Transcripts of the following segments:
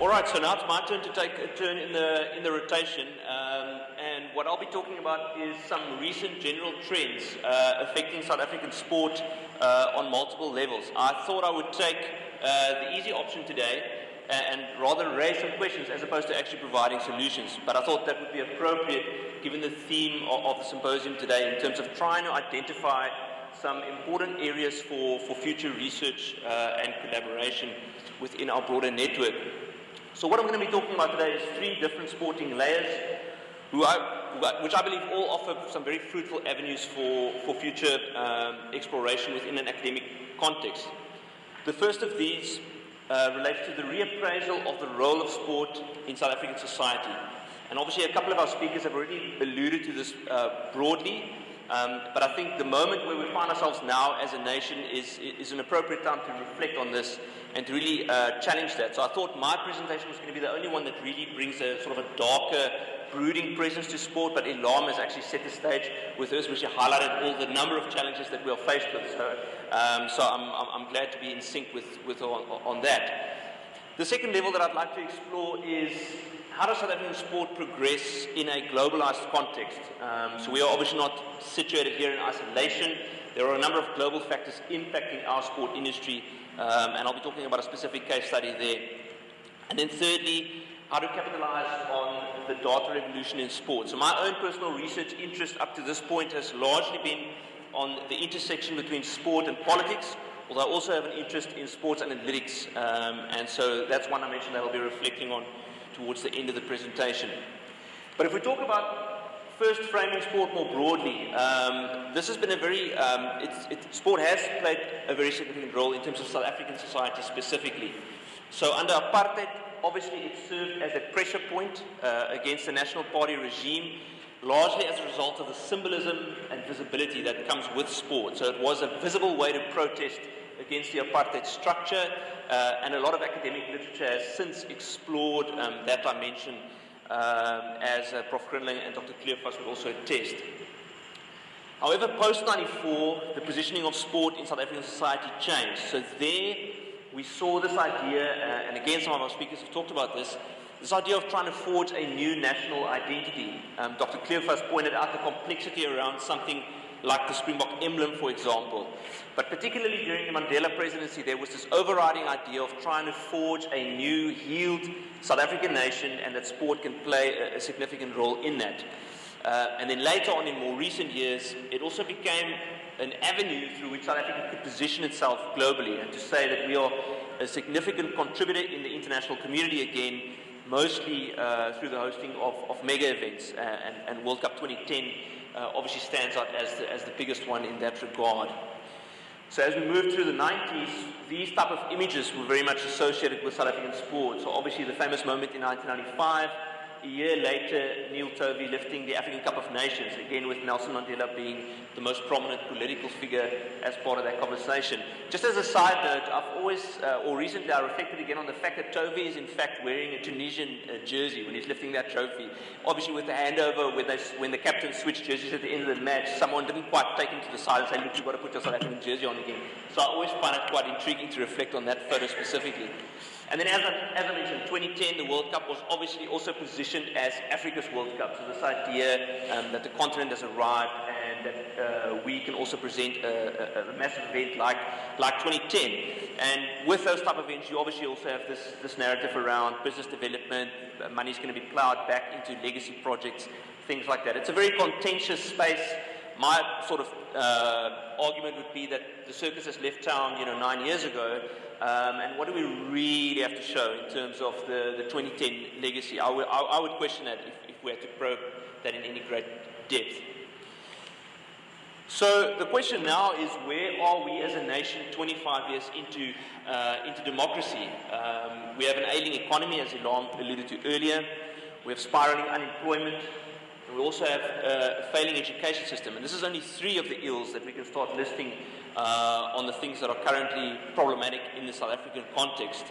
All right, so now it's my turn to take a turn in the rotation, and what I'll be talking about is some recent general trends affecting South African sport on multiple levels. I thought I would take the easy option today and rather raise some questions as opposed to actually providing solutions, but I thought that would be appropriate given the theme of the symposium today in terms of trying to identify some important areas for future research and collaboration within our broader network. So what I'm going to be talking about today is three different sporting layers, which I believe all offer some very fruitful avenues for future exploration within an academic context. The first of these relates to the reappraisal of the role of sport in South African society. And obviously a couple of our speakers have already alluded to this broadly, but I think the moment where we find ourselves now as a nation is an appropriate time to reflect on this and to really challenge that. So I thought my presentation was going to be the only one that really brings a sort of a darker, brooding presence to sport, but Elam has actually set the stage with hers, which highlighted all the number of challenges that we are faced with. So I'm glad to be in sync with on that. The second level that I'd like to explore is how does South African sport progress in a globalized context? So we are obviously not situated here in isolation. There are a number of global factors impacting our sport industry, and I'll be talking about a specific case study there. And then thirdly, how to capitalize on the data revolution in sport. So my own personal research interest up to this point has largely been on the intersection between sport and politics, although I also have an interest in sports analytics, and so that's one I mentioned that I'll be reflecting on towards the end of the presentation. But if we talk about first framing sport more broadly, this has been a very, sport has played a very significant role in terms of South African society specifically. So under apartheid, obviously it served as a pressure point against the National Party regime, largely as a result of the symbolism and visibility that comes with sport. So it was a visible way to protest against the apartheid structure, and a lot of academic literature has since explored that dimension, as Prof. Grinling and Dr. Kleefas would also attest. However, post-94, the positioning of sport in South African society changed. So there we saw this idea, and again some of our speakers have talked about this idea of trying to forge a new national identity. Dr. Kleefas pointed out the complexity around something like the Springbok emblem, for example. But particularly during the Mandela presidency, there was this overriding idea of trying to forge a new, healed South African nation, and that sport can play a significant role in that. And then later on, in more recent years, it also became an avenue through which South Africa could position itself globally, and to say that we are a significant contributor in the international community again, mostly through the hosting of mega events, and World Cup 2010 obviously stands out as the biggest one in that regard. So as we moved through the 90s, these type of images were very much associated with South African sport. So obviously the famous moment in 1995, a year later, Neil Tovey lifting the African Cup of Nations, again with Nelson Mandela being the most prominent political figure as part of that conversation. Just as a side note, I've always, or recently I reflected again on the fact that Tovey is in fact wearing a Tunisian jersey when he's lifting that trophy. Obviously with the handover, when the captain switched jerseys at the end of the match, someone didn't quite take him to the side and say, look, you've got to put your South African jersey on again. So I always find it quite intriguing to reflect on that photo specifically. And then as I mentioned, 2010, the World Cup was obviously also positioned as Africa's World Cup. So this idea that the continent has arrived and that we can also present a massive event like 2010. And with those type of events, you obviously also have this narrative around business development, money's going to be plowed back into legacy projects, things like that. It's a very contentious space. My sort of argument would be that the circus has left town, 9 years ago, and what do we really have to show in terms of the 2010 legacy? I would question that if we had to probe that in any great depth. So the question now is, where are we as a nation 25 years into democracy? We have an ailing economy, as Elam alluded to earlier. We have spiraling unemployment. And we also have a failing education system. And this is only three of the ills that we can start listing on the things that are currently problematic in the South African context.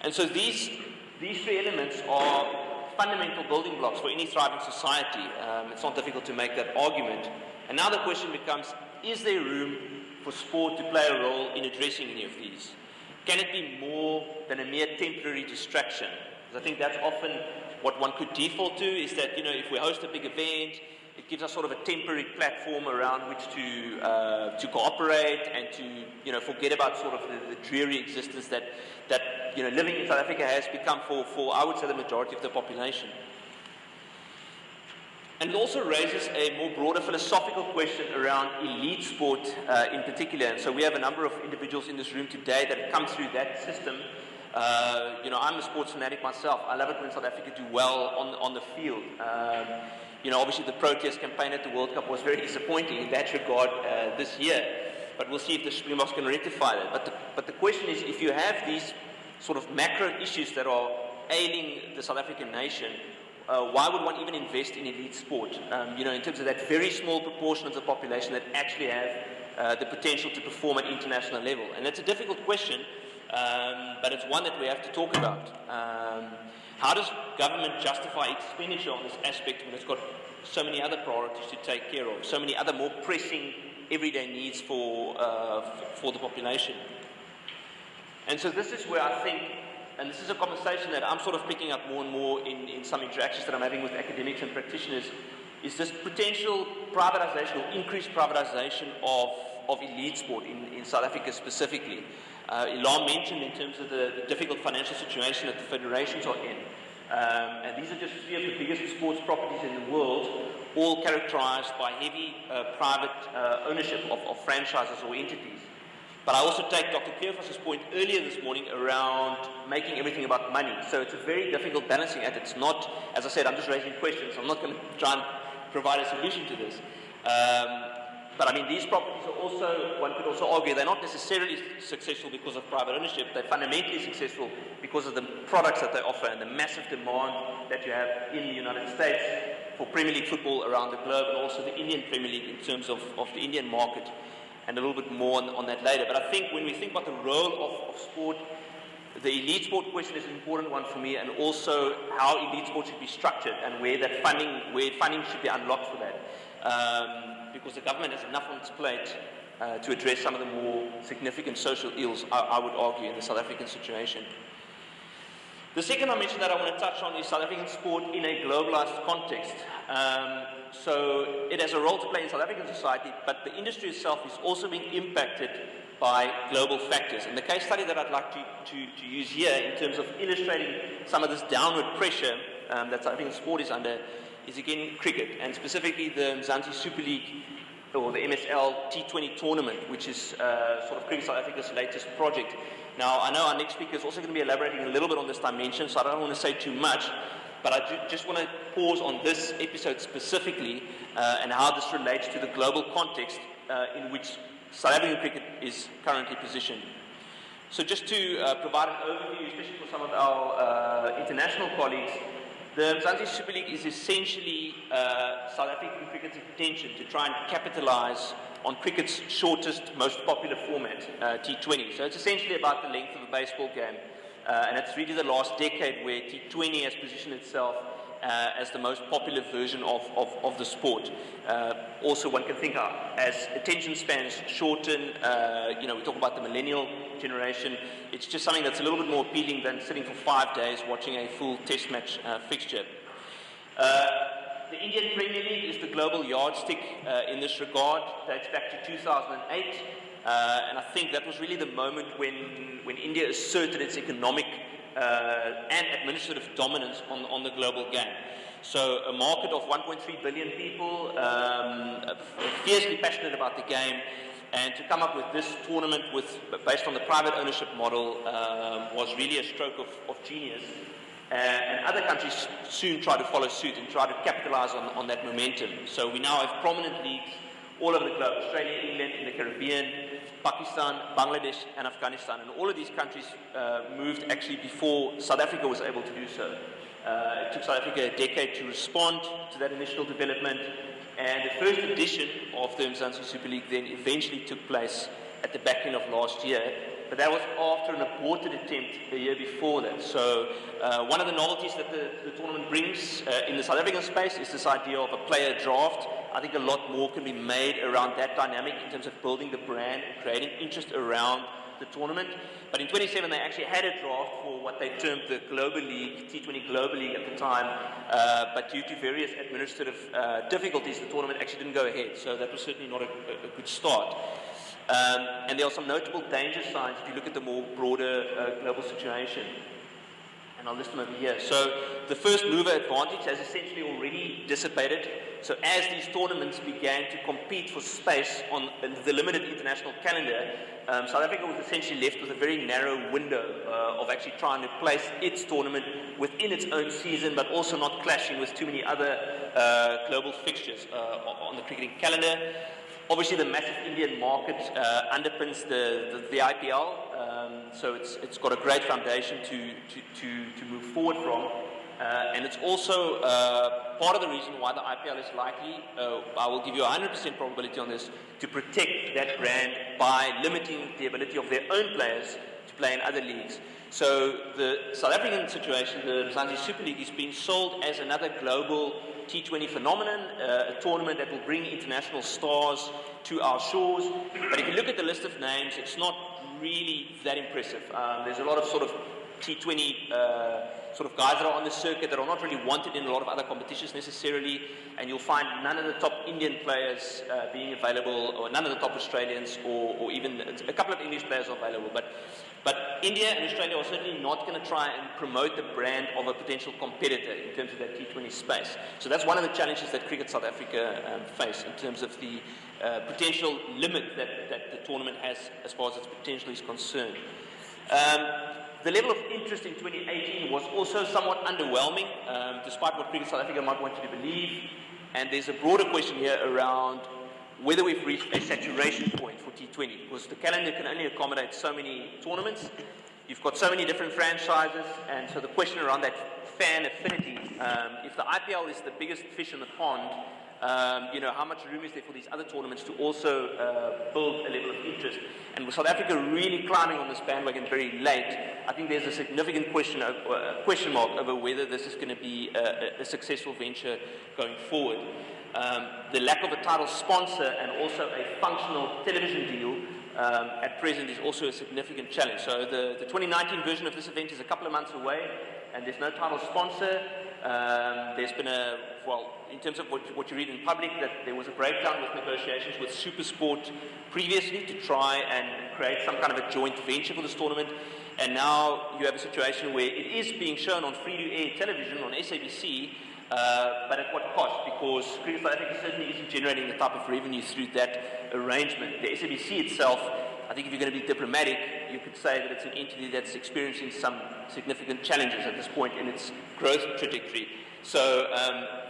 And so these three elements are fundamental building blocks for any thriving society. It's not difficult to make that argument. And now the question becomes, is there room for sport to play a role in addressing any of these? can it be more than a mere temporary distraction? Because I think that's often what one could default to, is that, if we host a big event, it gives us sort of a temporary platform around which to cooperate and to, forget about sort of the dreary existence that living in South Africa has become for, I would say, the majority of the population. And it also raises a more broader philosophical question around elite sport in particular. And so we have a number of individuals in this room today that have come through that system. I'm a sports fanatic myself. I love it when South Africa do well on the field. Obviously the Proteas campaign at the World Cup was very disappointing in that regard this year. But we'll see if the Springboks can rectify that. But the question is, if you have these sort of macro issues that are ailing the South African nation, why would one even invest in elite sport? In terms of that very small proportion of the population that actually have the potential to perform at international level. And that's a difficult question, but it's one that we have to talk about. How does government justify expenditure on this aspect when it's got so many other priorities to take care of, so many other more pressing everyday needs for the population? And so this is where I think, and this is a conversation that I'm sort of picking up more and more in some interactions that I'm having with academics and practitioners, is this potential privatization or increased privatization of elite sport in South Africa specifically. Ilan mentioned in terms of the difficult financial situation that the federations are in. And these are just three of the biggest sports properties in the world, all characterized by heavy private ownership of franchises or entities. But I also take Dr. Kleophas's point earlier this morning around making everything about money. So it's a very difficult balancing act. It's not, as I said, I'm just raising questions. I'm not going to try and provide a solution to this. But I mean, these properties are also, one could also argue, they're not necessarily successful because of private ownership. They're fundamentally successful because of the products that they offer and the massive demand that you have in the United States for Premier League football around the globe, and also the Indian Premier League in terms of the Indian market. And a little bit more on that later. But I think when we think about the role of sport, the elite sport question is an important one for me, and also how elite sport should be structured and where funding should be unlocked for that. Because the government has enough on its plate to address some of the more significant social ills, I would argue, in the South African situation. The second I mentioned that I want to touch on is South African sport in a globalized context. So it has a role to play in South African society, but the industry itself is also being impacted by global factors. And the case study that I'd like to use here in terms of illustrating some of this downward pressure that South African sport is under is again cricket, and specifically the Mzansi Super League, or the MSL T20 tournament, which is sort of Cricket South Africa's latest project. Now, I know our next speaker is also going to be elaborating a little bit on this dimension, so I don't want to say too much, but I just want to pause on this episode specifically and how this relates to the global context in which South African cricket is currently positioned. So just to provide an overview, especially for some of our international colleagues, the Mzansi Super League is essentially South African cricket's intention to try and capitalize on cricket's shortest, most popular format, T20. So it's essentially about the length of a baseball game. And it's really the last decade where T20 has positioned itself as the most popular version of the sport. Also, one can think as attention spans shorten, we talk about the millennial generation, it's just something that's a little bit more appealing than sitting for 5 days watching a full test match fixture. The Indian Premier League is the global yardstick in this regard, dates back to 2008. And I think that was really the moment when India asserted its economic and administrative dominance on the global game. So a market of 1.3 billion people, fiercely passionate about the game, and to come up with this tournament based on the private ownership model was really a stroke of genius. And other countries soon try to follow suit and try to capitalize on that momentum. So we now have prominent leagues all over the globe: Australia, England, in the Caribbean, Pakistan, Bangladesh, and Afghanistan. And all of these countries moved actually before South Africa was able to do so. It took South Africa a decade to respond to that initial development. And the first edition of the Mzansi Super League then eventually took place at the back end of last year. But that was after an aborted attempt a year before that. So one of the novelties that the tournament brings in the South African space is this idea of a player draft. I think a lot more can be made around that dynamic in terms of building the brand and creating interest around the tournament. But in 27, they actually had a draft for what they termed the Global League, T20 Global League at the time, but due to various administrative difficulties, the tournament actually didn't go ahead. So that was certainly not a good start. And there are some notable danger signs if you look at the more broader global situation. And I'll list them over here. So the first mover advantage has essentially already dissipated. So as these tournaments began to compete for space on the limited international calendar, South Africa was essentially left with a very narrow window of actually trying to place its tournament within its own season, but also not clashing with too many other global fixtures on the cricketing calendar. Obviously, the massive Indian market underpins the IPL, so it's got a great foundation to move forward from, and it's also part of the reason why the IPL is likely, I will give you 100% probability on this, to protect that brand by limiting the ability of their own players to play in other leagues. So the South African situation, the Mzansi Super League, is being sold as another global T20 phenomenon, a tournament that will bring international stars to our shores. But if you look at the list of names, it's not really that impressive. There's a lot of sort of T20 sort of guys that are on the circuit that are not really wanted in a lot of other competitions necessarily, and you'll find none of the top Indian players being available, or none of the top Australians, or even a couple of English players are available. But India and Australia are certainly not going to try and promote the brand of a potential competitor in terms of that T20 space. So that's one of the challenges that Cricket South Africa face in terms of the potential limit that the tournament has as far as its potential is concerned. The level of interest in 2018 was also somewhat underwhelming, despite what Cricket South Africa might want you to believe. And there's a broader question here around whether we've reached a saturation point for T20, because the calendar can only accommodate so many tournaments. You've got so many different franchises, and so the question around that fan affinity, if the IPL is the biggest fish in the pond, how much room is there for these other tournaments to also build a level of interest? And with South Africa really climbing on this bandwagon very late, I think there's a significant question mark over whether this is going to be a successful venture going forward. The lack of a title sponsor and also a functional television deal at present is also a significant challenge. So the 2019 version of this event is a couple of months away, and there's no title sponsor. There's been in terms of what you read in public, that there was a breakdown with negotiations with SuperSport previously to try and create some kind of a joint venture for this tournament. And now you have a situation where it is being shown on free-to-air television on SABC, but at what cost? Because Cricket South Africa certainly isn't generating the type of revenue through that arrangement. The SABC itself, I think if you're going to be diplomatic, you could say that it's an entity that's experiencing some significant challenges at this point in its growth trajectory. So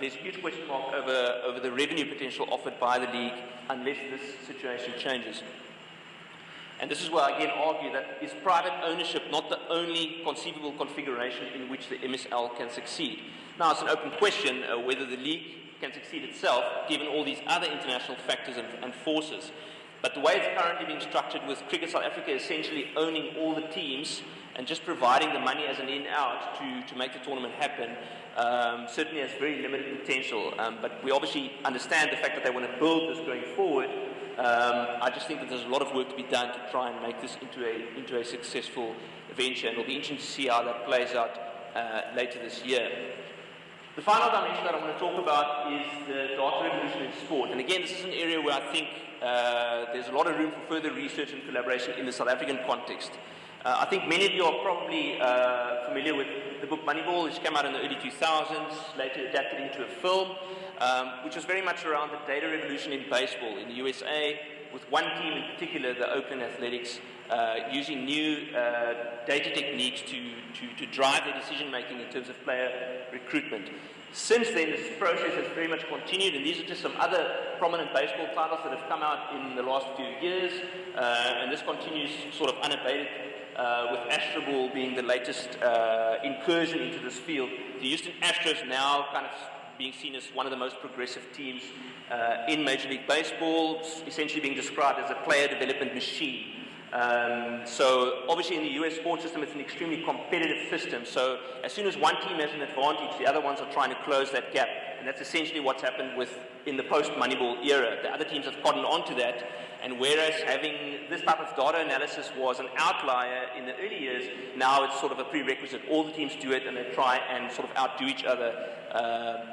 there's a huge question mark over the revenue potential offered by the league unless this situation changes. And this is where I again argue that is private ownership not the only conceivable configuration in which the MSL can succeed. Now it's an open question whether the league can succeed itself given all these other international factors and forces. But the way it's currently being structured, with Cricket South Africa essentially owning all the teams and just providing the money as an in-out to make the tournament happen, certainly has very limited potential. But we obviously understand the fact that they want to build this going forward. I just think that there's a lot of work to be done to try and make this into a successful venture, and it'll be interesting to see how that plays out later this year. The final dimension that I want to talk about is the data revolution in sport. And again, this is an area where I think there's a lot of room for further research and collaboration in the South African context. I think many of you are probably familiar with the book Moneyball, which came out in the early 2000s, later adapted into a film, which was very much around the data revolution in baseball in the USA, with one team in particular, the Oakland Athletics, using new data techniques to drive their decision-making in terms of player recruitment. Since then, this process has very much continued, and these are just some other prominent baseball titles that have come out in the last few years, and this continues sort of unabated, with Astro Ball being the latest incursion into this field. The Houston Astros now kind of being seen as one of the most progressive teams in Major League Baseball, essentially being described as a player development machine. So obviously in the US sports system, it's an extremely competitive system. So as soon as one team has an advantage, the other ones are trying to close that gap. And that's essentially what's happened in the post-Moneyball era. The other teams have cottoned onto that. And whereas having this type of data analysis was an outlier in the early years, now it's sort of a prerequisite. All the teams do it, and they try and sort of outdo each other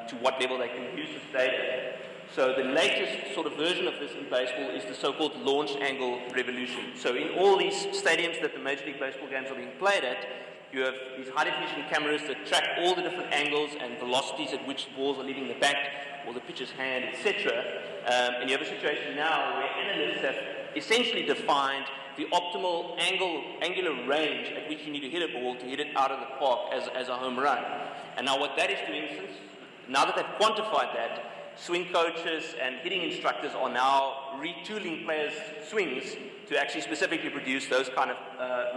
to what level they can use this data. So the latest sort of version of this in baseball is the so-called launch angle revolution. So in all these stadiums that the Major League Baseball games are being played at, you have these high-definition cameras that track all the different angles and velocities at which balls are leaving the bat or the pitcher's hand, etc. And you have a situation now where analysts have essentially defined the optimal angular range at which you need to hit a ball to hit it out of the park as a home run. And now what that is doing, now that they've quantified that, swing coaches and hitting instructors are now retooling players' swings to actually specifically produce those kind of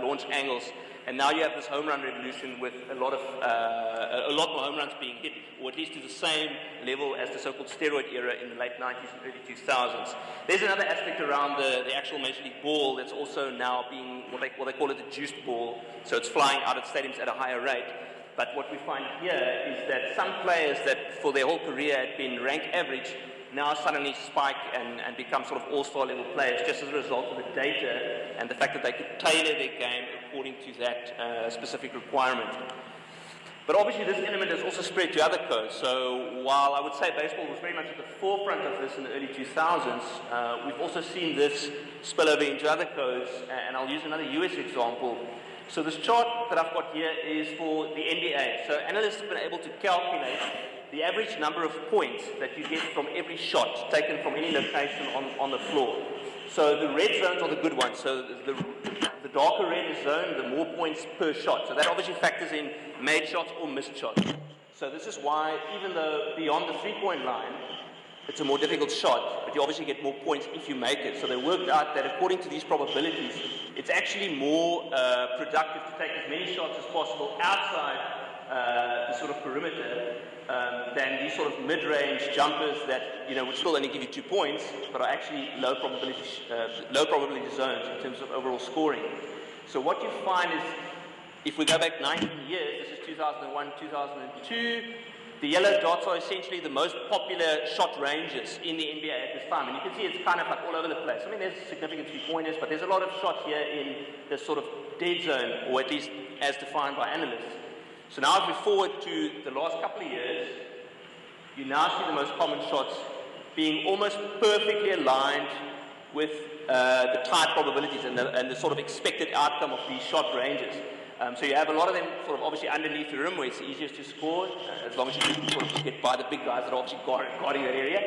launch angles. And now you have this home run revolution with a lot more home runs being hit, or at least to the same level as the so-called steroid era in the late 90s and early 2000s. There's another aspect around the actual Major League ball that's also now being what they call it the juiced ball. So it's flying out of stadiums at a higher rate. But what we find here is that some players that for their whole career had been rank average now suddenly spike and become sort of all-star level players just as a result of the data and the fact that they could tailor their game according to that specific requirement. But obviously this element has also spread to other codes. So while I would say baseball was very much at the forefront of this in the early 2000s, we've also seen this spill over into other codes, and I'll use another US example. So this chart that I've got here is for the NBA. So analysts have been able to calculate the average number of points that you get from every shot taken from any location on the floor. So the red zones are the good ones. So the darker red zone, the more points per shot. So that obviously factors in made shots or missed shots. So this is why, even though beyond the three-point line, it's a more difficult shot, but you obviously get more points if you make it. So they worked out that according to these probabilities, it's actually more productive to take as many shots as possible outside the sort of perimeter than these sort of mid-range jumpers that would still only give you 2 points, but are actually low probability zones in terms of overall scoring. So what you find is, if we go back 19 years, this is 2001, 2002. The yellow dots are essentially the most popular shot ranges in the NBA at this time. And you can see it's kind of like all over the place. I mean, there's significant three-pointers, but there's a lot of shots here in the sort of dead zone, or at least as defined by analysts. So now if we forward to the last couple of years, you now see the most common shots being almost perfectly aligned with the tight probabilities and the sort of expected outcome of these shot ranges. So you have a lot of them sort of obviously underneath the rim where it's easiest to score, as long as you can sort of get by the big guys that are obviously guarding that area.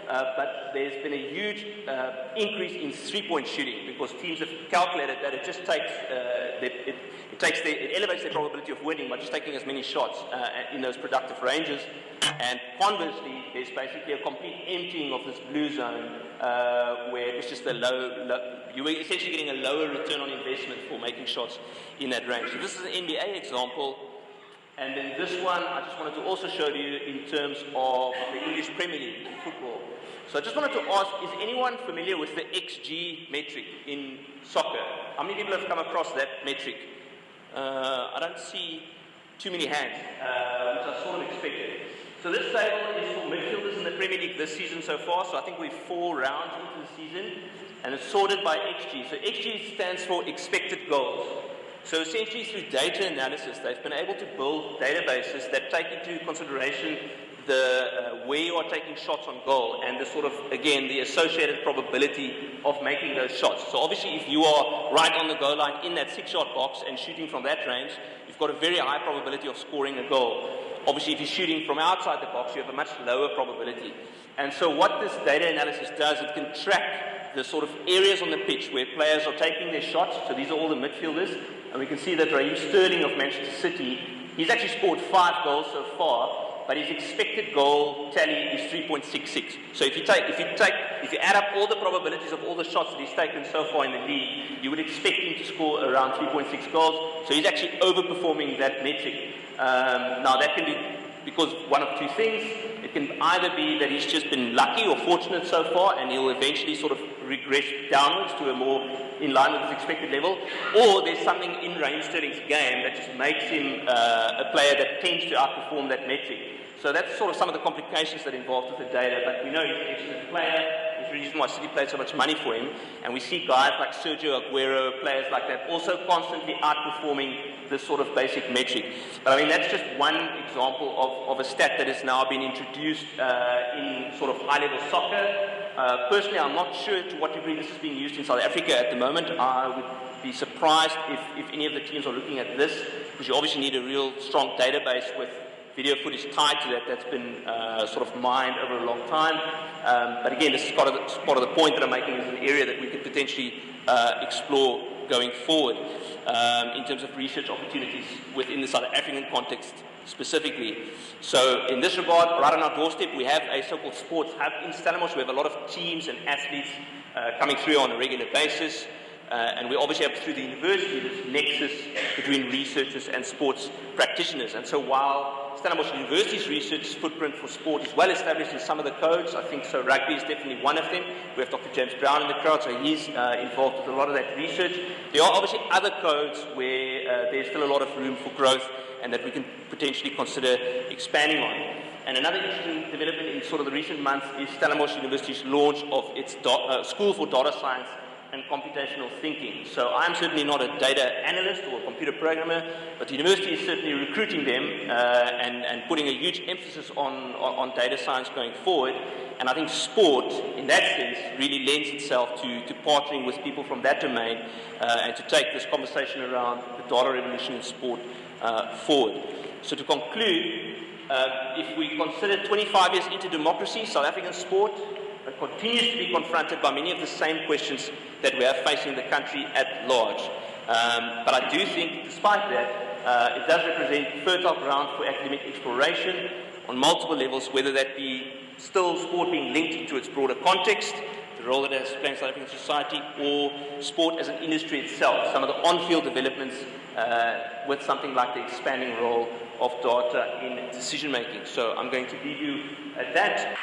But there's been a huge increase in three-point shooting because teams have calculated that it just takes, it elevates their probability of winning by just taking as many shots in those productive ranges. And conversely, there's basically a complete emptying of this blue zone where it's just you were essentially getting a lower return on investment for making shots in that range. So this is an NBA example. And then this one, I just wanted to also show you in terms of the English Premier League in football. So I just wanted to ask, is anyone familiar with the XG metric in soccer? How many people have come across that metric? I don't see too many hands, which I sort of expected. So this table is for midfielders in the Premier League this season so far. So I think we're 4 rounds into the season, and it's sorted by XG. So XG stands for expected goals. So essentially through data analysis, they've been able to build databases that take into consideration where you are taking shots on goal and the sort of, again, the associated probability of making those shots. So obviously if you are right on the goal line in that 6-yard box and shooting from that range, you've got a very high probability of scoring a goal. Obviously if you're shooting from outside the box, you have a much lower probability. And so what this data analysis does, it can track the sort of areas on the pitch where players are taking their shots. So these are all the midfielders. And we can see that Raheem Sterling of Manchester City, he's actually scored 5 goals so far, but his expected goal tally is 3.66. So if you add up all the probabilities of all the shots that he's taken so far in the league, you would expect him to score around 3.6 goals. So he's actually overperforming that metric. Now that can be because one of two things. It can either be that he's just been lucky or fortunate so far, and he'll eventually sort of regressed downwards to a more in line with his expected level, or there's something in Raheem Sterling's game that just makes him a player that tends to outperform that metric. So that's sort of some of the complications that are involved with the data, but we know he's an excellent player. There's a reason why City paid so much money for him, and we see guys like Sergio Aguero, players like that, also constantly outperforming this sort of basic metric. But I mean, that's just one example of a stat that has now been introduced in sort of high-level soccer. Personally, I'm not sure to what degree this is being used in South Africa at the moment. I would be surprised if any of the teams are looking at this, because you obviously need a real strong database with video footage tied to that that's been sort of mined over a long time. But again, this is part of the point that I'm making, is an area that we could potentially explore going forward in terms of research opportunities within the South African context specifically. So in this regard, right on our doorstep, we have a so-called sports hub in Stellenbosch. We have a lot of teams and athletes coming through on a regular basis. And we obviously have, through the university, this nexus between researchers and sports practitioners. And so while Stellenbosch University's research footprint for sport is well established in some of the codes, I think so rugby is definitely one of them. We have Dr. James Brown in the crowd, so he's involved with a lot of that research. There are obviously other codes where there's still a lot of room for growth and that we can potentially consider expanding on. And another interesting development in sort of the recent months is Stellenbosch University's launch of its School for Data Science and Computational Thinking. So I'm certainly not a data analyst or a computer programmer, but the university is certainly recruiting them and putting a huge emphasis on data science going forward. And I think sport, in that sense, really lends itself to partnering with people from that domain and to take this conversation around the data revolution in sport forward. So to conclude, if we consider 25 years into democracy, South African sport continues to be confronted by many of the same questions that we are facing the country at large. But I do think, despite that, it does represent fertile ground for academic exploration on multiple levels, whether that be still sport being linked to its broader context, the role that it has played in South African society, or sport as an industry itself, some of the on-field developments with something like the expanding role of data in decision-making. So I'm going to leave you at that.